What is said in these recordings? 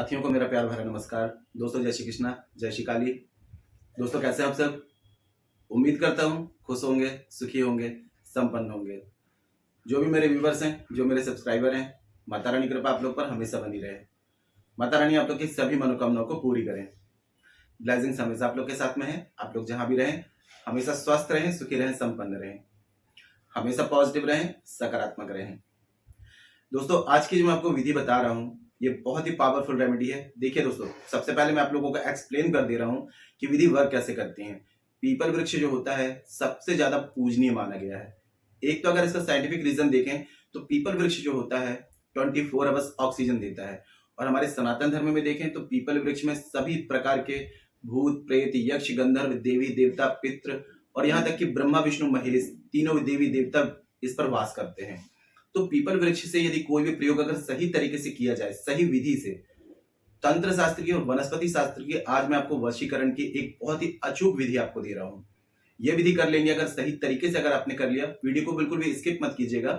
साथियों को मेरा प्यार भरा नमस्कार। दोस्तों जय श्री कृष्णा, जय श्री काली। दोस्तों कैसे हैं आप सब? उम्मीद करता हूँ खुश होंगे, सुखी होंगे, संपन्न होंगे। जो भी मेरे व्यूवर्स हैं, जो मेरे सब्सक्राइबर हैं, माता रानी कृपा आप लोग पर हमेशा बनी रहे। माता रानी आप लोग की सभी मनोकामनाओं को पूरी करें। ब्लेसिंग्स हमेशा आप लोग के साथ में है। आप लोग जहाँ भी रहें हमेशा स्वस्थ रहें, सुखी रहें, संपन्न रहें, हमेशा पॉजिटिव रहें, सकारात्मक रहें। दोस्तों आज की जो मैं आपको विधि बता रहा हूँ ये बहुत ही पावरफुल रेमेडी है। देखिए दोस्तों, सबसे पहले मैं आप लोगों को एक्सप्लेन कर दे रहा हूँ कि विधि वर्क कैसे करती है। पीपल वृक्ष जो होता है सबसे ज्यादा पूजनीय माना गया है। एक तो अगर इसका साइंटिफिक रीजन देखें तो पीपल वृक्ष जो होता है 24 आवर्स ऑक्सीजन देता है। और हमारे सनातन धर्म में देखें तो पीपल वृक्ष में सभी प्रकार के भूत, प्रेत, यक्ष, गंधर्व, देवी देवता, पितृ और यहाँ तक कि ब्रह्मा, विष्णु, महेश तीनों देवी देवता इस पर वास करते हैं। तो पीपल वृक्ष से यदि कोई भी प्रयोग अगर सही तरीके से किया जाए, सही विधि से, तंत्र शास्त्र की और वनस्पति शास्त्र की, आज मैं आपको वशीकरण की एक बहुत ही अचूक विधि आपको दे रहा हूं। यह विधि कर लेंगे अगर सही तरीके से, अगर आपने कर लिया, वीडियो को बिल्कुल भी स्किप मत कीजिएगा,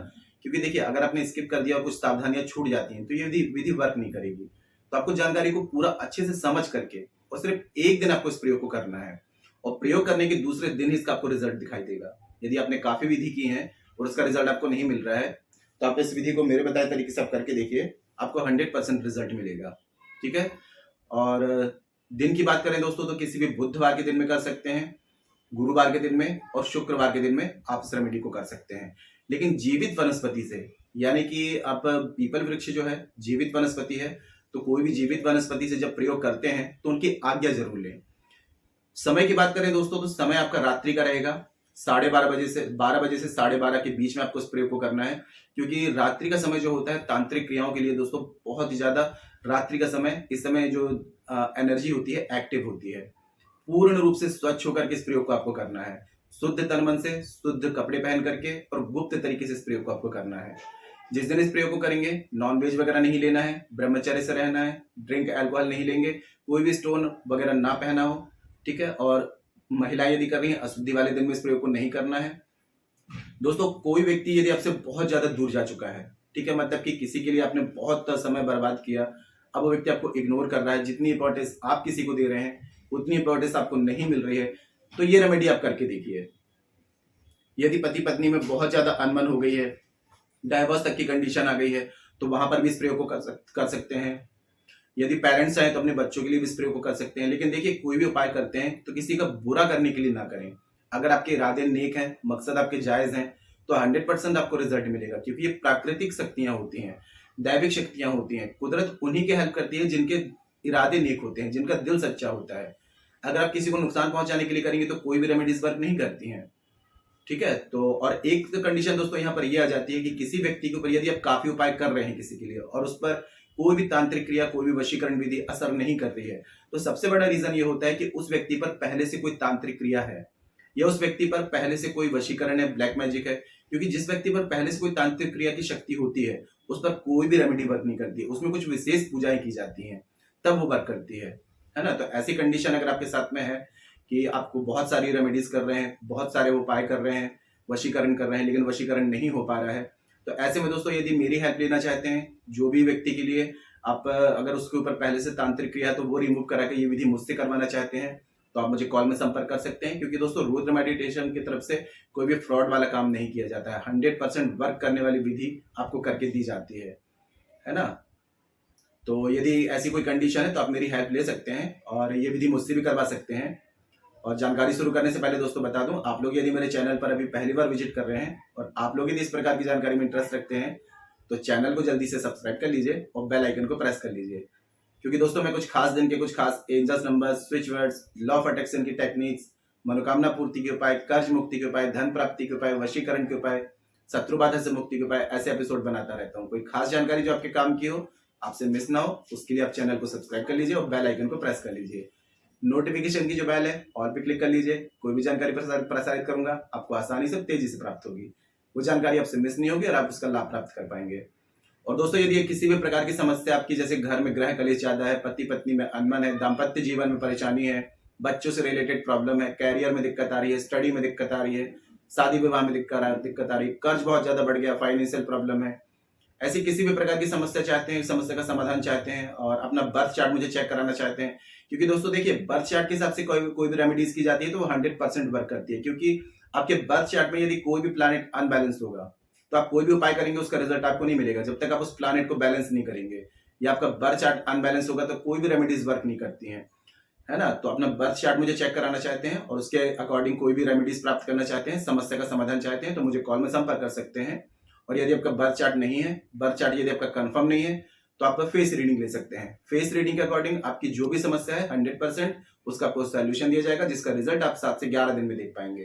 क्योंकि देखिए अगर आपने स्किप कर दिया और कुछ सावधानियां छूट जाती हैं तो ये विधि वर्क नहीं करेगी। तो आपको जानकारी को पूरा अच्छे से समझ करके और सिर्फ एक दिन आपको इस प्रयोग को करना है और प्रयोग करने के दूसरे दिन ही इसका आपको रिजल्ट दिखाई देगा। यदि आपने काफी विधि की है और उसका रिजल्ट आपको नहीं मिल रहा है तो आप इस विधि को मेरे बताए तरीके से आप करके देखिए, आपको 100% रिजल्ट मिलेगा। ठीक है। और दिन की बात करें दोस्तों तो किसी भी बुधवार के दिन में कर सकते हैं, गुरुवार के दिन में और शुक्रवार के दिन में आप इस रेमेडी को कर सकते हैं। लेकिन जीवित वनस्पति से, यानी कि आप पीपल वृक्ष जो है जीवित वनस्पति है, तो कोई भी जीवित वनस्पति से जब प्रयोग करते हैं तो उनकी आज्ञा जरूर लें। समय की बात करें दोस्तों तो समय आपका रात्रि का रहेगा, 12:30 बजे से 12 बजे से 12:30 के बीच में आपको इस प्रयोग को करना है, क्योंकि रात्रि का समय जो होता है तांत्रिक क्रियाओं के लिए दोस्तों बहुत ही ज्यादा, रात्रि का समय, इस समय जो एनर्जी होती है एक्टिव होती है। पूर्ण रूप से स्वच्छ होकर के इस प्रयोग को आपको करना है, शुद्ध तन मन से, शुद्ध कपड़े पहन करके और गुप्त तरीके से इस प्रयोग को आपको करना है। जिस दिन इस प्रयोग को करेंगे नॉन वेज वगैरह नहीं लेना है, ब्रह्मचर्य से रहना है, ड्रिंक अल्कोहल नहीं लेंगे, कोई भी स्टोन वगैरह ना पहना हो। ठीक है। और महिलाएं यदि कर रही हैं अशुद्धि वाले दिन में इस प्रयोग को नहीं करना है। दोस्तों कोई व्यक्ति यदि आपसे बहुत ज्यादा दूर जा चुका है, ठीक है, मतलब कि किसी के लिए आपने बहुत समय बर्बाद किया, अब वो व्यक्ति आपको इग्नोर कर रहा है, जितनी इंपॉर्टेंस आप किसी को दे रहे हैं उतनी इंपॉर्टेंस आपको नहीं मिल रही है, तो ये रेमेडी आप करके देखिए। यदि पति पत्नी में बहुत ज्यादा अनबन हो गई है, डाइवोर्स तक की कंडीशन आ गई है, तो वहां पर भी इस प्रयोग को कर सकते हैं। यदि पेरेंट्स हैं तो अपने बच्चों के लिए भी इस प्रयोग को कर सकते हैं। लेकिन देखिए कोई भी उपाय करते हैं तो किसी का बुरा करने के लिए ना करें। अगर आपके इरादे नेक हैं, मकसद आपके जायज हैं, तो 100% आपको रिजल्ट मिलेगा, क्योंकि ये प्राकृतिक शक्तियां होती हैं, दैविक शक्तियां होती हैं। कुदरत उन्हीं के हेल्प करती है जिनके इरादे नेक होते हैं, जिनका दिल सच्चा होता है। अगर आप किसी को नुकसान पहुंचाने के लिए करेंगे तो कोई भी रेमेडीज वर्क नहीं करती हैं। ठीक है। तो और एक कंडीशन दोस्तों यहाँ पर यह आ जाती है कि किसी व्यक्ति के ऊपर यदि आप काफी उपाय कर रहे हैं किसी के लिए और उस पर कोई भी तांत्रिक क्रिया, कोई भी वशीकरण विधि असर नहीं कर रही है, तो सबसे बड़ा रीजन ये होता है कि उस व्यक्ति पर पहले से कोई तांत्रिक क्रिया है या उस व्यक्ति पर पहले से कोई वशीकरण है, ब्लैक मैजिक है। क्योंकि जिस व्यक्ति पर पहले से कोई तांत्रिक क्रिया की शक्ति होती है उस पर कोई भी रेमेडी वर्क नहीं करती है, उसमें कुछ विशेष पूजाएं की जाती हैं तब वो वर्क करती है ना। तो ऐसी कंडीशन अगर आपके साथ में है कि आपको बहुत सारी रेमेडीज कर रहे हैं, बहुत सारे उपाय कर रहे हैं, वशीकरण कर रहे हैं, लेकिन वशीकरण नहीं हो पा रहा है, तो ऐसे में दोस्तों यदि मेरी हेल्प लेना चाहते हैं, जो भी व्यक्ति के लिए आप अगर उसके ऊपर पहले से तांत्रिक क्रिया है तो वो रिमूव करा के ये विधि मुझसे करवाना चाहते हैं, तो आप मुझे कॉल में संपर्क कर सकते हैं। क्योंकि दोस्तों रुद्र मेडिटेशन की तरफ से कोई भी फ्रॉड वाला काम नहीं किया जाता है, 100% वर्क करने वाली विधि आपको करके दी जाती है ना। तो यदि ऐसी कोई कंडीशन है तो आप मेरी हेल्प ले सकते हैं और ये विधि मुझसे भी करवा सकते हैं। और जानकारी शुरू करने से पहले दोस्तों बता दूं, आप लोग यदि मेरे चैनल पर अभी पहली बार विजिट कर रहे हैं और आप लोग यदि इस प्रकार की जानकारी में इंटरेस्ट रखते हैं तो चैनल को जल्दी से सब्सक्राइब कर लीजिए और बेल आइकन को प्रेस कर लीजिए। क्योंकि दोस्तों मैं कुछ खास दिन के कुछ खास angels numbers, switch words, law of attraction की टेक्निक्स, मनोकामना पूर्ति के उपाय, कर्ज मुक्ति के उपाय, धन प्राप्ति के उपाय, वशीकरण के उपाय, शत्रु बाधा से मुक्ति के उपाय, ऐसे एपिसोड बनाता रहता हूँ। कोई खास जानकारी जो आपके काम की हो, आपसे मिस ना हो, उसके लिए आप चैनल को सब्सक्राइब कर लीजिए और बेल आइकन को प्रेस कर लीजिए। नोटिफिकेशन की जो बेल है ऑल पे क्लिक कर लीजिए। कोई भी जानकारी प्रसारित करूंगा आपको आसानी से, तेजी से प्राप्त होगी, वो जानकारी आपसे मिस नहीं होगी और आप उसका लाभ प्राप्त कर पाएंगे। और दोस्तों यदि किसी भी प्रकार की समस्या आपकी, जैसे घर में ग्रह कलेश ज्यादा है, पति पत्नी में अनबन है, दाम्पत्य जीवन में परेशानी है, बच्चों से रिलेटेड प्रॉब्लम है, कैरियर में दिक्कत आ रही है, स्टडी में दिक्कत आ रही है, शादी विवाह में दिक्कत आ रही है, कर्ज बहुत ज्यादा बढ़ गया, फाइनेंशियल प्रॉब्लम है, ऐसी किसी भी प्रकार की समस्या चाहते हैं, समस्या का समाधान चाहते हैं और अपना बर्थ चार्ट मुझे चेक कराना चाहते हैं, क्योंकि दोस्तों देखिए बर्थ चार्ट के हिसाब से कोई भी रेमेडीज की जाती है तो वो 100% वर्क करती है, क्योंकि आपके बर्थ चार्ट में यदि कोई भी प्लैनेट अनबैलेंस होगा तो आप कोई भी उपाय करेंगे उसका रिजल्ट आपको नहीं मिलेगा जब तक आप उस प्लैनेट को बैलेंस नहीं करेंगे, या आपका बर्थ चार्ट अनबैलेंस होगा तो कोई भी रेमेडीज वर्क नहीं करती हैं, है ना। तो अपना बर्थ चार्ट मुझे चेक कराना चाहते हैं और उसके अकॉर्डिंग कोई भी रेमेडीज प्राप्त करना चाहते हैं, समस्या का समाधान चाहते हैं तो मुझे कॉल में संपर्क कर सकते हैं। और यदि आपका बर्थ चार्ट नहीं है, बर्थ चार्ट यदि आपका कंफर्म नहीं है तो आप फेस रीडिंग ले सकते हैं। फेस रीडिंग के अकॉर्डिंग आपकी जो भी समस्या है 100% उसका आपको सोल्यूशन दिया जाएगा, जिसका रिजल्ट आप 7 से 11 दिन में देख पाएंगे।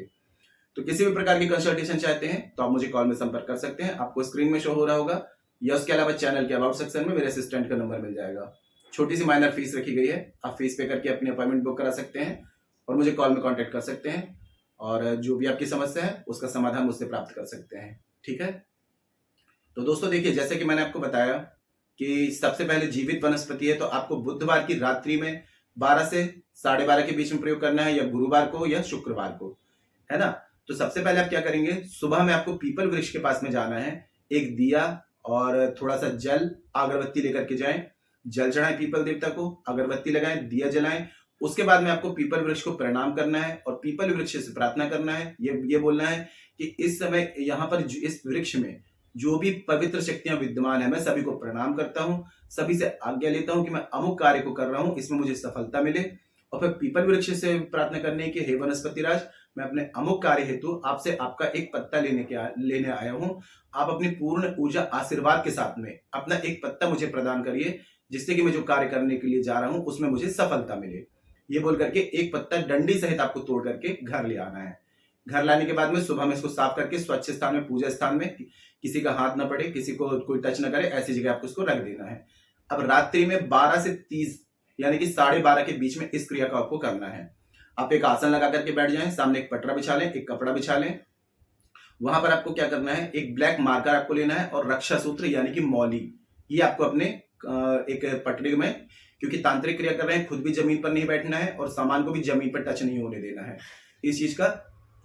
तो किसी भी प्रकार की कंसल्टेशन चाहते हैं तो आप मुझे कॉल में संपर्क कर सकते हैं, आपको स्क्रीन में शो हो रहा होगा या उसके अलावा चैनल के अबाउट सेक्शन में मेरे असिस्टेंट का नंबर मिल जाएगा। छोटी सी माइनर फीस रखी गई है, आप फीस पे करके अपनी अपॉइंटमेंट बुक करा सकते हैं और मुझे कॉल में कांटेक्ट कर सकते हैं और जो भी आपकी समस्या है उसका समाधान मुझसे प्राप्त कर सकते हैं, ठीक है। तो दोस्तों देखिए, जैसे कि मैंने आपको बताया कि सबसे पहले जीवित वनस्पति है तो आपको बुधवार की रात्रि में 12 से 12:30 के बीच में प्रयोग करना है, या गुरुवार को या शुक्रवार को, है ना। तो सबसे पहले आप क्या करेंगे, सुबह में आपको पीपल वृक्ष के पास में जाना है, एक दिया और थोड़ा सा जल अगरबत्ती लेकर के जाएं, जल चढ़ाएं पीपल देवता को, अगरबत्ती लगाएं, दिया जलाएं। उसके बाद में आपको पीपल वृक्ष को प्रणाम करना है और पीपल वृक्ष से प्रार्थना करना है, ये बोलना है कि इस समय यहाँ पर इस वृक्ष में जो भी पवित्र शक्तियां विद्यमान है मैं सभी को प्रणाम करता हूँ, सभी से आज्ञा लेता हूँ कि मैं अमुक कार्य को कर रहा हूँ, इसमें मुझे सफलता मिले। और फिर पीपल वृक्ष से प्रार्थना करने की, हे वनस्पति राज, मैं अपने अमुक कार्य हेतु आपसे आपका एक पत्ता लेने आया हूँ, आप अपनी पूर्ण ऊर्जा आशीर्वाद के साथ में अपना एक पत्ता मुझे प्रदान करिए, जिससे कि मैं जो कार्य करने के लिए जा रहा हूँ उसमें मुझे सफलता मिले। ये बोल करके एक पत्ता डंडी सहित आपको तोड़ करके घर ले आना है। घर लाने के बाद में सुबह में इसको साफ करके स्वच्छ स्थान में, पूजा स्थान में, किसी का हाथ ना पड़े, किसी को कोई टच ना करे, ऐसी जगह आपको इसको रख देना है। अब रात्रि में 12 से 30 यानी कि 12:30 के बीच में इस क्रिया को आपको करना है। आप एक आसन लगा करके बैठ जाएं, सामने एक पटरा बिछा लें, एक कपड़ा बिछा लें। वहां पर आपको क्या करना है, एक ब्लैक मार्कर आपको लेना है और रक्षा सूत्र यानी कि मौली, ये आपको अपने एक पटरी में, क्योंकि तांत्रिक क्रिया कर रहे हैं, खुद भी जमीन पर नहीं बैठना है और सामान को भी जमीन पर टच नहीं होने देना है। इस चीज का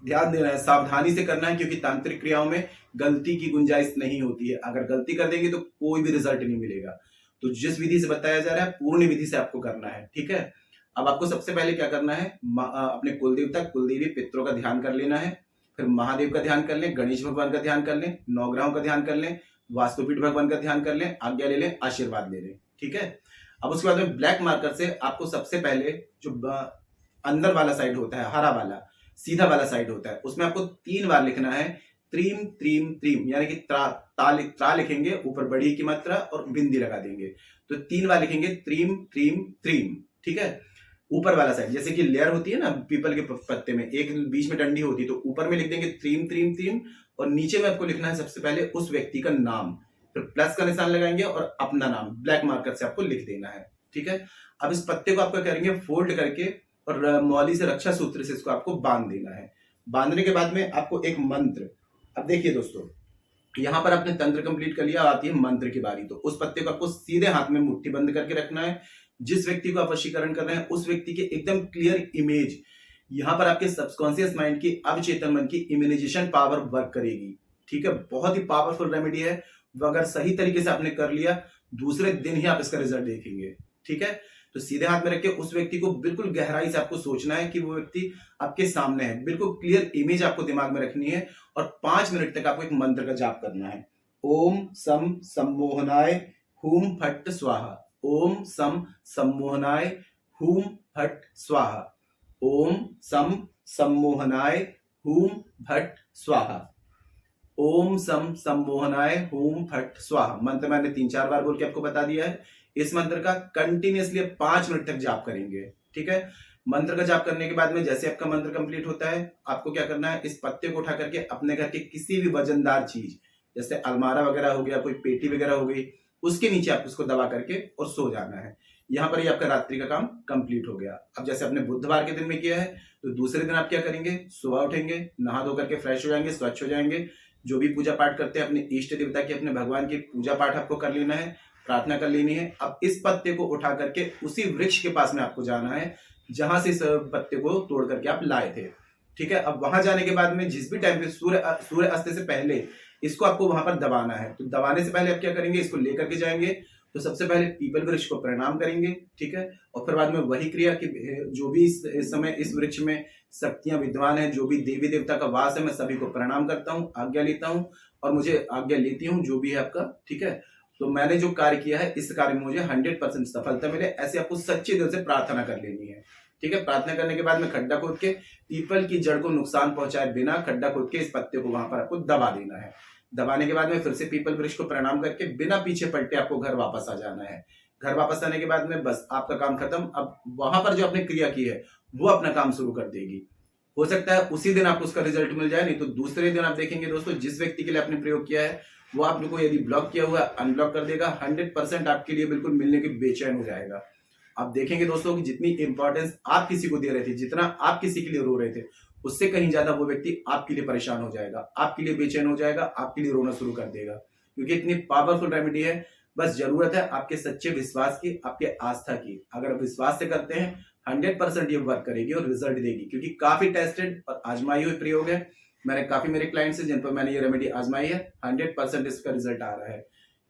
ध्यान देना है, सावधानी से करना है, क्योंकि तांत्रिक क्रियाओं में गलती की गुंजाइश नहीं होती है। अगर गलती कर देंगे तो कोई भी रिजल्ट नहीं मिलेगा। तो जिस विधि से बताया जा रहा है पूर्ण विधि से आपको करना है, ठीक है। अब आपको सबसे पहले क्या करना है, अपने कुलदेवता कुलदेवी पितरों का ध्यान कर लेना है, फिर महादेव का ध्यान कर लें, गणेश भगवान का ध्यान कर लें, नवग्रहों का ध्यान कर लें, वास्तुपीठ भगवान का ध्यान कर लें, आज्ञा ले लें, आशीर्वाद ले लें, ठीक है। अब उसके बाद में ब्लैक मार्कर से आपको सबसे पहले जो अंदर वाला साइड होता है, हरा वाला सीधा वाला साइड होता है, उसमें आपको 3 बार लिखना है त्रीम त्रीम त्रीम, यानी कि ता लिखेंगे, ऊपर बड़ी की मात्रा और बिंदी लगा देंगे, तो 3 बार लिखेंगे त्रीम त्रीम त्रीम, ठीक है। ऊपर वाला साइड जैसे कि लेयर होती है ना पीपल के पत्ते में, एक बीच में डंडी होती है, तो ऊपर में लिख देंगे त्रीम त्रीम त्रीम और नीचे में आपको लिखना है सबसे पहले उस व्यक्ति का नाम, फिर प्लस का निशान लगाएंगे और अपना नाम ब्लैक मार्कर से आपको लिख देना है, ठीक है। अब इस पत्ते को आपको करेंगे फोल्ड करके और मौली से रक्षा सूत्र से इसको आपको बांध देना है। बांधने के बाद में आपको एक मंत्र, अब देखिए दोस्तों, यहाँ पर आपने तंत्र कंप्लीट कर लिया, आती है मंत्र की बारी। तो उस पत्ते को आपको सीधे हाथ में मुट्ठी बंद करके रखना है। जिस व्यक्ति को आप वशीकरण कर रहे हैं उस व्यक्ति के एकदम क्लियर इमेज, यहाँ पर आपके सबकॉन्शियस माइंड की, अवचेतन मन की इम्यूनाइजेशन पावर वर्क करेगी, ठीक है। बहुत ही पावरफुल रेमेडी है, अगर सही तरीके से आपने कर लिया दूसरे दिन ही आप इसका रिजल्ट देखेंगे, ठीक है। तो सीधे हाथ में रख के उस व्यक्ति को बिल्कुल गहराई से आपको सोचना है कि वो व्यक्ति आपके सामने है, बिल्कुल क्लियर इमेज आपको दिमाग में रखनी है और 5 मिनट तक आपको एक मंत्र का जाप करना है। ओम सम सम्मोहनाय हुम फट स्वाहा, ओम सम सम्मोहनाय हुम फट स्वाहा, ओम सम सम्मोहनाय हुम फट स्वाहा, ओम सम सम्मोहनाय हुम फट स्वाहा। मंत्र मैंने 3-4 बार बोल के आपको बता दिया है। इस मंत्र का कंटिन्यूअसली 5 मिनट तक जाप करेंगे, ठीक है। मंत्र का जाप करने के बाद में जैसे आपका मंत्र कंप्लीट होता है, आपको क्या करना है, इस पत्ते को उठा करके अपने घर के किसी भी वजनदार चीज जैसे अलमारा वगैरह हो गया, कोई पेटी वगैरह हो गई, उसके नीचे आप उसको दबा करके और सो जाना है। यहाँ पर ही आपका रात्रि का काम कंप्लीट हो गया। अब जैसे आपने बुधवार के दिन में किया है तो दूसरे दिन आप क्या करेंगे, सुबह उठेंगे, नहा धो करके फ्रेश हो जाएंगे, स्वच्छ हो जाएंगे, जो भी पूजा पाठ करते हैं अपने इष्ट देवता की, अपने भगवान की पूजा पाठ आपको कर लेना है, प्रार्थना कर लेनी है। अब इस पत्ते को उठा करके उसी वृक्ष के पास में आपको जाना है जहां से इस पत्ते को तोड़ करके आप लाए थे, ठीक है। अब वहां जाने के बाद में जिस भी टाइम पे सूर्य अस्त से पहले इसको आपको वहां पर दबाना है। तो दबाने से पहले आप क्या करेंगे, इसको लेकर के जाएंगे। तो सबसे पहले पीपल वृक्ष को प्रणाम करेंगे, ठीक है। और फिर बाद में वही क्रिया कि जो भी इस समय इस वृक्ष में शक्तियां विद्वान है, जो भी देवी देवता का वास है, मैं सभी को प्रणाम करता हूँ, आज्ञा लेता हूँ और मुझे आज्ञा लेती हूँ जो भी है आपका, ठीक है। तो मैंने जो कार्य किया है इस कार्य में मुझे 100% सफलता मिले, ऐसे आपको सच्चे दिल से प्रार्थना कर लेनी है, ठीक है। प्रार्थना करने के बाद में खड्डा खोद के पीपल की जड़ को नुकसान पहुंचाए बिना खड्डा खोद के इस पत्ते को वहां पर आपको दबा देना है। दबाने के बाद में फिर से पीपल वृक्ष को प्रणाम करके बिना पीछे पलटे आपको घर वापस आ जाना है। घर वापस आने के बाद में बस आपका काम खत्म। अब वहां पर जो आपने क्रिया की है वो अपना काम शुरू कर देगी। हो सकता है उसी दिन आपको उसका रिजल्ट मिल जाए, नहीं तो दूसरे दिन आप देखेंगे दोस्तों, जिस व्यक्ति के लिए आपने प्रयोग किया है वो आपने को यदि ब्लॉक किया हुआ अनब्लॉक कर देगा। 100% आपके लिए बिल्कुल मिलने के बेचैन हो जाएगा। आप देखेंगे दोस्तों कि जितनी इंपॉर्टेंस आप किसी को दे रहे थे, जितना आप किसी के लिए रो रहे थे, उससे कहीं ज्यादा वो व्यक्ति आपके लिए परेशान हो जाएगा, आपके लिए बेचैन हो जाएगा, आपके लिए रोना शुरू कर देगा, क्योंकि इतनी पावरफुल रेमेडी है। बस जरूरत है आपके सच्चे विश्वास की, आपके आस्था की। अगर आप विश्वास से करते हैं 100% ये वर्क करेगी और रिजल्ट देगी, क्योंकि काफी टेस्टेड और आजमाई हुई प्रयोग है। मैंने काफी मेरे क्लाइंट्स हैं जिन पर मैंने ये रेमेडी आजमाई है, 100% इसका रिजल्ट आ रहा है,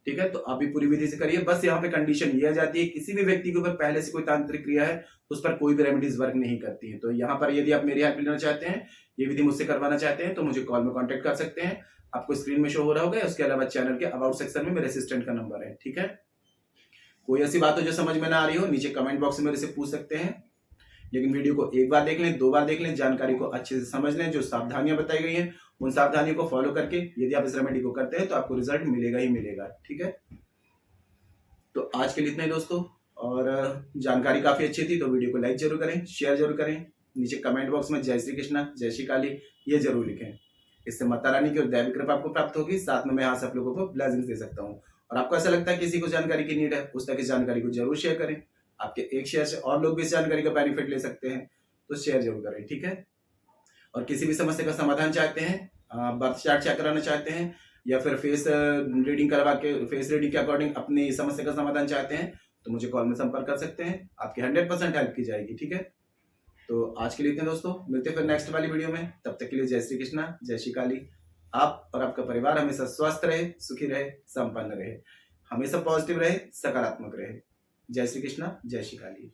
ठीक है। तो अभी पूरी विधि से करिए। बस यहाँ पे कंडीशन ये आ जाती है, किसी भी व्यक्ति के ऊपर पहले से कोई तांत्रिक क्रिया है उस पर कोई भी रेमेडीज वर्क नहीं करती है। तो यहाँ पर यदि आप मेरी हेल्प लेना चाहते हैं, ये विधि मुझसे करवाना चाहते हैं, तो मुझे कॉल में कांटेक्ट कर सकते हैं। आपको स्क्रीन में शो हो रहा होगा, उसके अलावा चैनल के अबाउट सेक्शन में मेरे असिस्टेंट का नंबर है, ठीक है। कोई ऐसी बात हो जो समझ में ना आ रही हो, नीचे कमेंट बॉक्स में मेरे से पूछ सकते हैं। लेकिन वीडियो को एक बार देख लें, 2 बार देख लें, जानकारी को अच्छे से समझ लें। जो सावधानियां बताई गई हैं उन सावधानियों को फॉलो करके यदि आप इस रेमेडी को करते हैं तो आपको रिजल्ट मिलेगा ही मिलेगा, ठीक है। तो आज के लिए इतना ही दोस्तों, और जानकारी काफी अच्छी थी तो वीडियो को लाइक जरूर करें, शेयर जरूर करें। नीचे कमेंट बॉक्स में जय श्री कृष्णा, जय श्री काली ये जरूर लिखें। इससे माता रानी की और दैविक कृपा आपको प्राप्त होगी, साथ में मैं यहाँ से आप लोगों को ब्लेसिंग्स दे सकता हूँ। और आपको ऐसा लगता है किसी को जानकारी की नीड है, उस तक इस जानकारी को जरूर शेयर करें। आपके एक शेयर से और लोग भी इस जानकारी का बेनिफिट ले सकते हैं, तो शेयर जरूर करें, ठीक है। और किसी भी समस्या का समाधान चाहते हैं, बर्थ चार्ट चेक कराना चाहते हैं, या फिर फेस रीडिंग करवा के फेस रीडिंग के अकॉर्डिंग अपनी समस्या का समाधान चाहते हैं, तो मुझे कॉल में संपर्क कर सकते हैं। आपकी 100% हेल्प की जाएगी, ठीक है। तो आज के लिए इतने दोस्तों, मिलते हैं फिर नेक्स्ट वाली वीडियो में। तब तक के लिए जय श्री कृष्णा, जय श्री काली। आप और आपका परिवार हमेशा स्वस्थ रहे, सुखी रहे, संपन्न रहे, हमेशा पॉजिटिव रहे, सकारात्मक रहे। जय श्री कृष्णा, जय श्री काली।